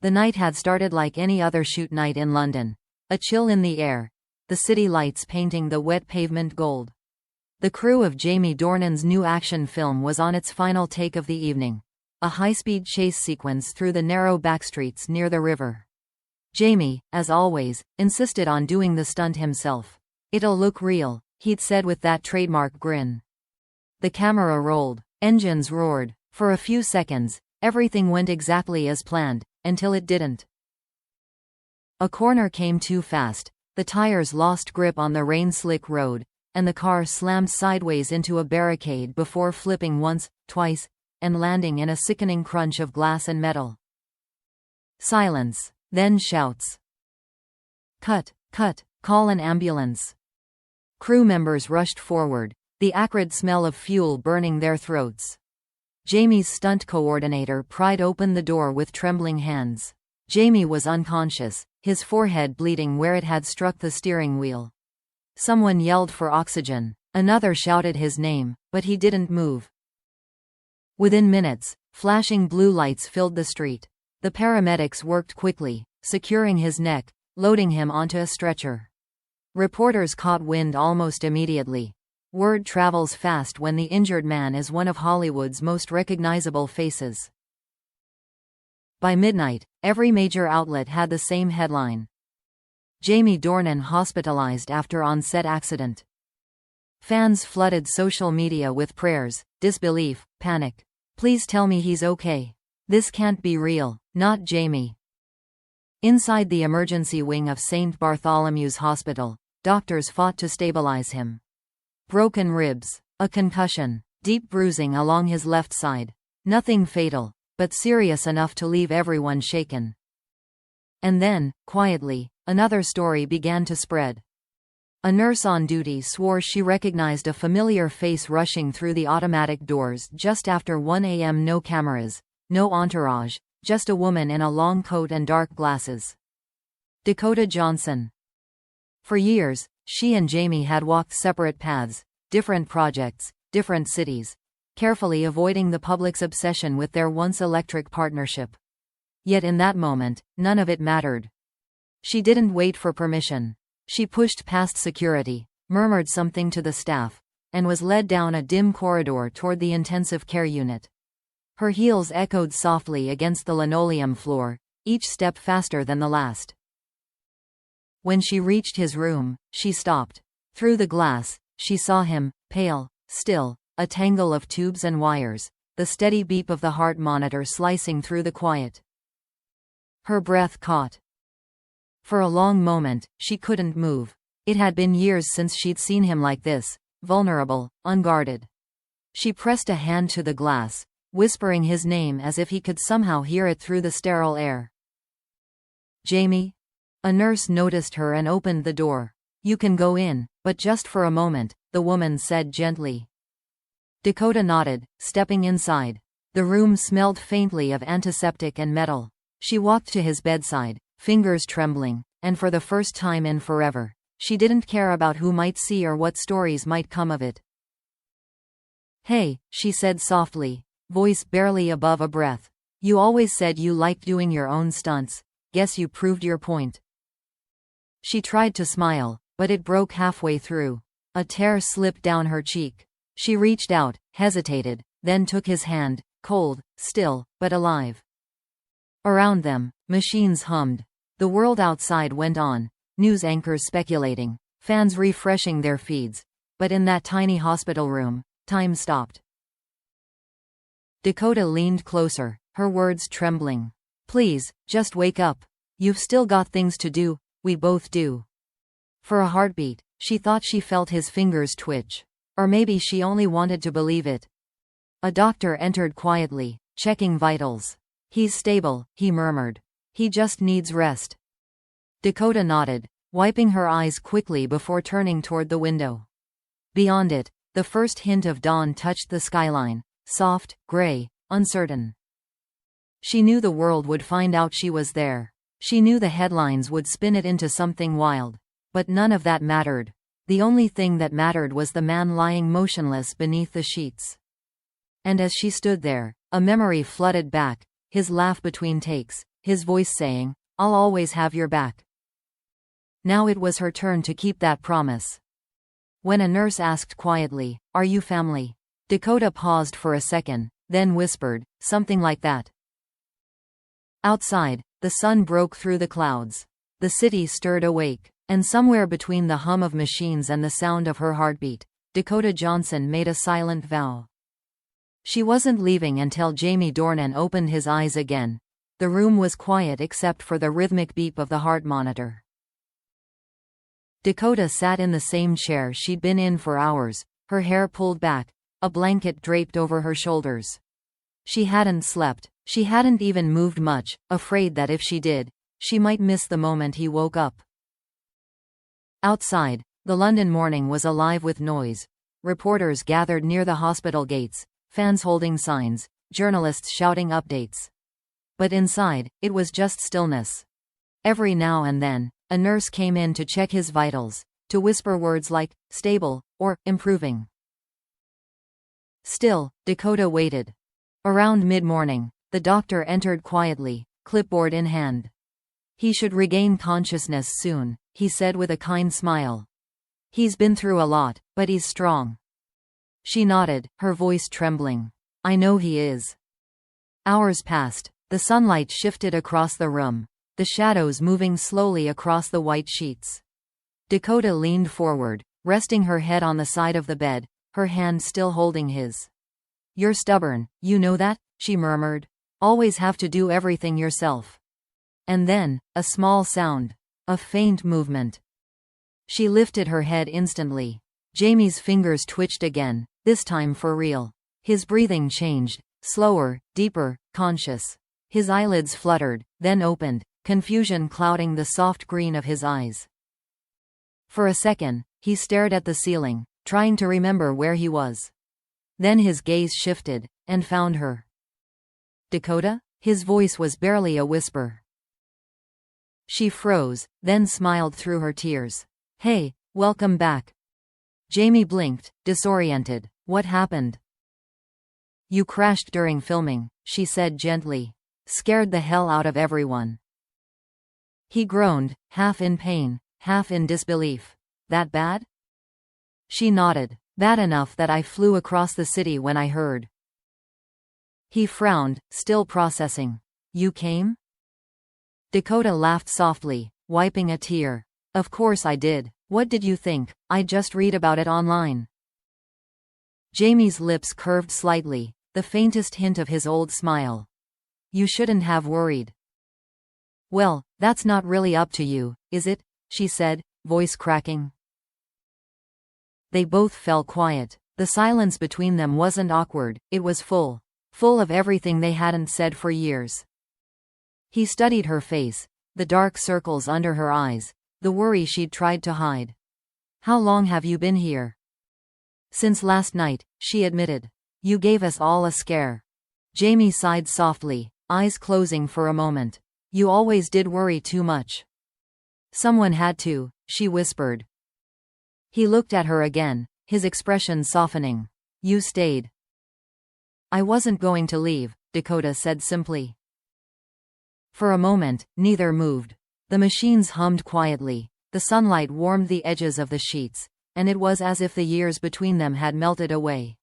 The night had started like any other shoot night in London. A chill in the air, the city lights painting the wet pavement gold. The crew of Jamie Dornan's new action film was on its final take of the evening. A high-speed chase sequence through the narrow backstreets near the river. Jamie, as always, insisted on doing the stunt himself. "It'll look real," he'd said with that trademark grin. The camera rolled. Engines roared. For a few seconds, everything went exactly as planned, until it didn't. A corner came too fast, the tires lost grip on the rain-slick road, and the car slammed sideways into a barricade before flipping once, twice, and landing in a sickening crunch of glass and metal. Silence. Then shouts. "Cut! Cut! Call an ambulance!" Crew members rushed forward, the acrid smell of fuel burning their throats. Jamie's stunt coordinator pried open the door with trembling hands. Jamie was unconscious, his forehead bleeding where it had struck the steering wheel. Someone yelled for oxygen. Another shouted his name, but he didn't move. Within minutes, flashing blue lights filled the street. The paramedics worked quickly, securing his neck, loading him onto a stretcher. Reporters caught wind almost immediately. Word travels fast when the injured man is one of Hollywood's most recognizable faces. By midnight, every major outlet had the same headline. Jamie Dornan hospitalized after on-set accident. Fans flooded social media with prayers, disbelief, panic. "Please tell me he's okay. This can't be real, not Jamie." Inside the emergency wing of St. Bartholomew's Hospital, doctors fought to stabilize him. Broken ribs, a concussion, deep bruising along his left side. Nothing fatal, but serious enough to leave everyone shaken. And then, quietly, another story began to spread. A nurse on duty swore she recognized a familiar face rushing through the automatic doors just after 1 a.m. No cameras, no entourage, just a woman in a long coat and dark glasses. Dakota Johnson. For years, she and Jamie had walked separate paths, different projects, different cities, carefully avoiding the public's obsession with their once electric partnership. Yet in that moment, none of it mattered. She didn't wait for permission. She pushed past security, murmured something to the staff, and was led down a dim corridor toward the intensive care unit. Her heels echoed softly against the linoleum floor, each step faster than the last. When she reached his room, she stopped. Through the glass, she saw him, pale, still, a tangle of tubes and wires, the steady beep of the heart monitor slicing through the quiet. Her breath caught. For a long moment, she couldn't move. It had been years since she'd seen him like this, vulnerable, unguarded. She pressed a hand to the glass, whispering his name as if he could somehow hear it through the sterile air. "Jamie?" A nurse noticed her and opened the door. "You can go in, but just for a moment," the woman said gently. Dakota nodded, stepping inside. The room smelled faintly of antiseptic and metal. She walked to his bedside, fingers trembling, and for the first time in forever, she didn't care about who might see or what stories might come of it. "Hey," she said softly, voice barely above a breath. "You always said you liked doing your own stunts. Guess you proved your point." She tried to smile, but it broke halfway through. A tear slipped down her cheek. She reached out, hesitated, then took his hand, cold, still, but alive. Around them, machines hummed. The world outside went on, news anchors speculating, fans refreshing their feeds. But in that tiny hospital room, time stopped. Dakota leaned closer, her words trembling. "Please, just wake up. You've still got things to do, we both do." For a heartbeat, she thought she felt his fingers twitch. Or maybe she only wanted to believe it. A doctor entered quietly, checking vitals. "He's stable," he murmured. "He just needs rest." Dakota nodded, wiping her eyes quickly before turning toward the window. Beyond it, the first hint of dawn touched the skyline, soft, gray, uncertain. She knew the world would find out she was there. She knew the headlines would spin it into something wild. But none of that mattered. The only thing that mattered was the man lying motionless beneath the sheets. And as she stood there, a memory flooded back, his laugh between takes, his voice saying, "I'll always have your back." Now it was her turn to keep that promise. When a nurse asked quietly, "Are you family?" Dakota paused for a second, then whispered, "Something like that." Outside, the sun broke through the clouds. The city stirred awake, and somewhere between the hum of machines and the sound of her heartbeat, Dakota Johnson made a silent vow. She wasn't leaving until Jamie Dornan opened his eyes again. The room was quiet except for the rhythmic beep of the heart monitor. Dakota sat in the same chair she'd been in for hours, her hair pulled back, a blanket draped over her shoulders. She hadn't slept, she hadn't even moved much, afraid that if she did, she might miss the moment he woke up. Outside, the London morning was alive with noise. Reporters gathered near the hospital gates, fans holding signs, journalists shouting updates. But inside, it was just stillness. Every now and then, a nurse came in to check his vitals, to whisper words like, "stable," or "improving." Still, Dakota waited. Around mid-morning, the doctor entered quietly, clipboard in hand. "He should regain consciousness soon," he said with a kind smile. "He's been through a lot, but he's strong." She nodded, her voice trembling. "I know he is." Hours passed. The sunlight shifted across the room, the shadows moving slowly across the white sheets. Dakota leaned forward, resting her head on the side of the bed, her hand still holding his. "You're stubborn, you know that?" she murmured. "Always have to do everything yourself." And then, a small sound. A faint movement. She lifted her head instantly. Jamie's fingers twitched again, this time for real. His breathing changed, slower, deeper, conscious. His eyelids fluttered, then opened, confusion clouding the soft green of his eyes. For a second, he stared at the ceiling, trying to remember where he was. Then his gaze shifted, and found her. "Dakota?" His voice was barely a whisper. She froze, then smiled through her tears. "Hey, welcome back." Jamie blinked, disoriented. "What happened?" "You crashed during filming," she said gently. "Scared the hell out of everyone." He groaned, half in pain, half in disbelief. "That bad?" She nodded. "Bad enough that I flew across the city when I heard." He frowned, still processing. "You came?" Dakota laughed softly, wiping a tear. "Of course I did. What did you think? I just read about it online." Jamie's lips curved slightly, the faintest hint of his old smile. "You shouldn't have worried." "Well, that's not really up to you, is it?" she said, voice cracking. They both fell quiet. The silence between them wasn't awkward, it was full. Full of everything they hadn't said for years. He studied her face, the dark circles under her eyes, the worry she'd tried to hide. "How long have you been here?" "Since last night," she admitted. "You gave us all a scare." Jamie sighed softly, eyes closing for a moment. "You always did worry too much." "Someone had to," she whispered. He looked at her again, his expression softening. "You stayed." "I wasn't going to leave," Dakota said simply. For a moment, neither moved. The machines hummed quietly, the sunlight warmed the edges of the sheets, and it was as if the years between them had melted away.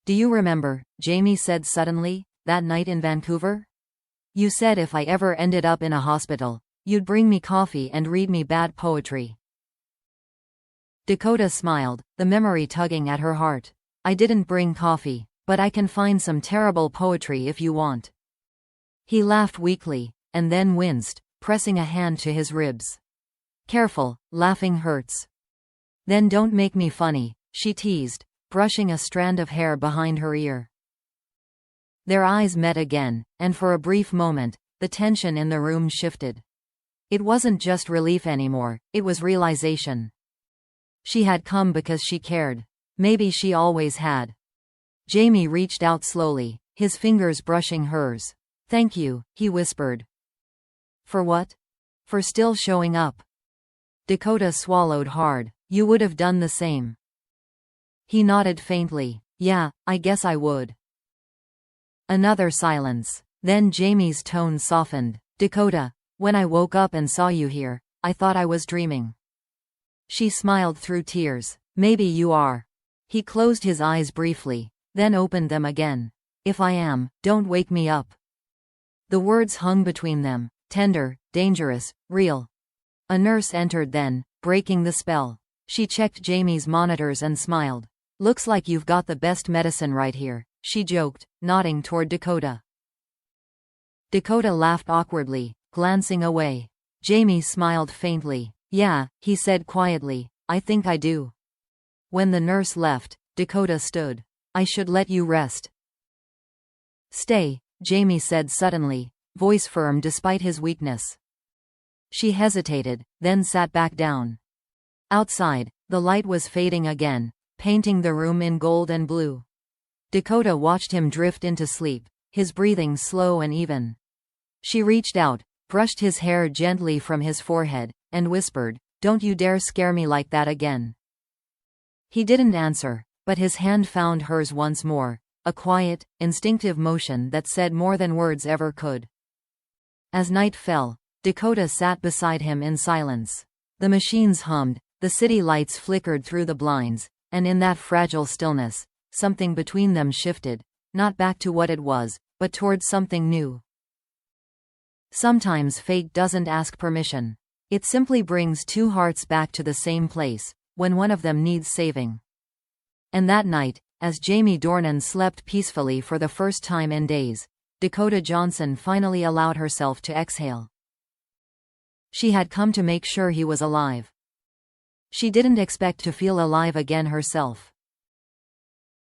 "Do you remember," Jamie said suddenly, "that night in Vancouver? You said if I ever ended up in a hospital, you'd bring me coffee and read me bad poetry." Dakota smiled, the memory tugging at her heart. "I didn't bring coffee, but I can find some terrible poetry if you want." He laughed weakly, and then winced, pressing a hand to his ribs. "Careful, laughing hurts." "Then don't make me funny," she teased, brushing a strand of hair behind her ear. Their eyes met again, and for a brief moment, the tension in the room shifted. It wasn't just relief anymore, it was realization. She had come because she cared. Maybe she always had. Jamie reached out slowly, his fingers brushing hers. "Thank you," he whispered. "For what?" "For still showing up." Dakota swallowed hard. "You would have done the same." He nodded faintly. "Yeah, I guess I would." Another silence. Then Jamie's tone softened. Dakota, when I woke up and saw you here, I thought I was dreaming. She smiled through tears. Maybe you are. He closed his eyes briefly, then opened them again. If I am, don't wake me up. The words hung between them, tender, dangerous, real. A nurse entered then, breaking the spell. She checked Jamie's monitors and smiled. Looks like you've got the best medicine right here, she joked, nodding toward Dakota. Dakota laughed awkwardly, glancing away. Jamie smiled faintly. Yeah, he said quietly, I think I do. When the nurse left, Dakota stood. I should let you rest. Stay, Jamie said suddenly, voice firm despite his weakness. She hesitated, then sat back down. Outside, the light was fading again, painting the room in gold and blue. Dakota watched him drift into sleep, his breathing slow and even. She reached out, brushed his hair gently from his forehead, and whispered, Don't you dare scare me like that again. He didn't answer, but his hand found hers once more, a quiet, instinctive motion that said more than words ever could. As night fell, Dakota sat beside him in silence. The machines hummed, the city lights flickered through the blinds, and in that fragile stillness, something between them shifted, not back to what it was, but towards something new. Sometimes fate doesn't ask permission. It simply brings two hearts back to the same place, when one of them needs saving. And that night, as Jamie Dornan slept peacefully for the first time in days, Dakota Johnson finally allowed herself to exhale. She had come to make sure he was alive. She didn't expect to feel alive again herself.